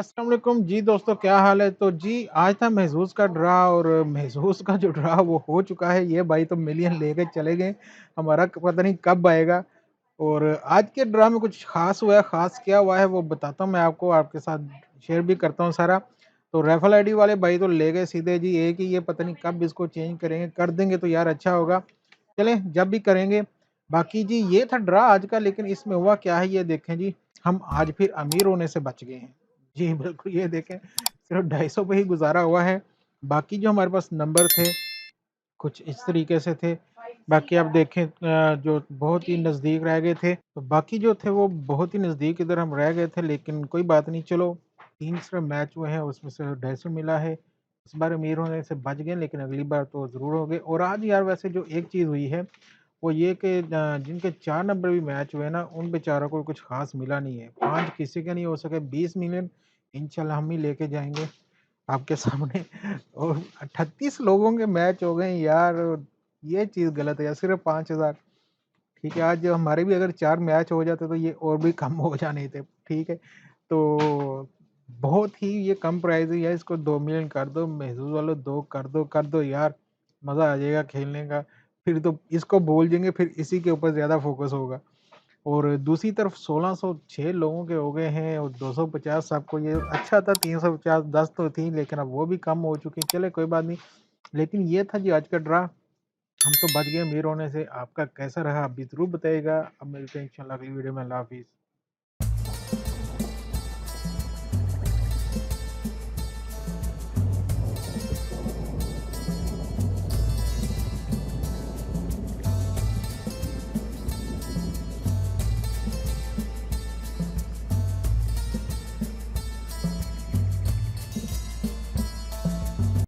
अस्सलाम वालेकुम जी दोस्तों, क्या हाल है? तो जी आज था महज़ूज़ का ड्रा और महज़ूज़ का जो ड्रा वो हो चुका है। ये भाई तो मिलियन लेके चले गए। हमारा पता नहीं कब आएगा। और आज के ड्रा में कुछ ख़ास हुआ है, ख़ास क्या हुआ है वो बताता हूँ मैं आपको, आपके साथ शेयर भी करता हूँ सारा। तो रैफ़ल आईडी वाले भाई तो ले गए सीधे जी, एक ही ये पता नहीं कब इसको चेंज करेंगे, कर देंगे तो यार अच्छा होगा। चलें जब भी करेंगे। बाकी जी ये था ड्रा आज का, लेकिन इसमें हुआ क्या है ये देखें जी, हम आज फिर अमीर होने से बच गए हैं। जी बिल्कुल, ये देखें सिर्फ़ 250 पे ही गुज़ारा हुआ है। बाकी जो हमारे पास नंबर थे, कुछ इस तरीके से थे। बाकी आप देखें जो बहुत ही नज़दीक रह गए थे, तो बाकी जो थे वो बहुत ही नज़दीक इधर हम रह गए थे, लेकिन कोई बात नहीं, चलो 3 सिर्फ़ मैच हुए हैं, उसमें से 250 मिला है। इस बार अमीर होने से बच गए, लेकिन अगली बार तो ज़रूर होंगे। और आज यार वैसे जो एक चीज़ हुई है, वो ये कि जिनके 4 नंबर भी मैच हुए ना, उन बेचारों को कुछ ख़ास मिला नहीं है। 5 किसी के नहीं हो सके, 20 मिलियन इंशाल्लाह हम ही लेके जाएँगे आपके सामने। और 38 लोगों के मैच हो गए यार, ये चीज़ गलत है यार, सिर्फ़ 5000। ठीक है, आज हमारे भी अगर 4 मैच हो जाते तो ये और भी कम हो जाने थे, ठीक है? तो बहुत ही ये कम प्राइस है यार, इसको 2 मिलियन कर दो, महज़ूज़ वालों 2 कर दो यार, मज़ा आ जाएगा खेलने का। फिर तो इसको भूल जाएँगे, फिर इसी के ऊपर ज़्यादा फ़ोकस होगा। और दूसरी तरफ 1606 लोगों के हो गए हैं और 250 सबको, ये अच्छा था। 350 10 तो थी, लेकिन अब वो भी कम हो चुकी। चले कोई बात नहीं, लेकिन ये था जी आज का ड्रा। हम तो बच गए अमीर होने से। आपका कैसा रहा आप भी ज़रूर बताइएगा। अब मिलते हैं इंशाल्लाह अगली वीडियो में। अल्लाह हाफ़िज़।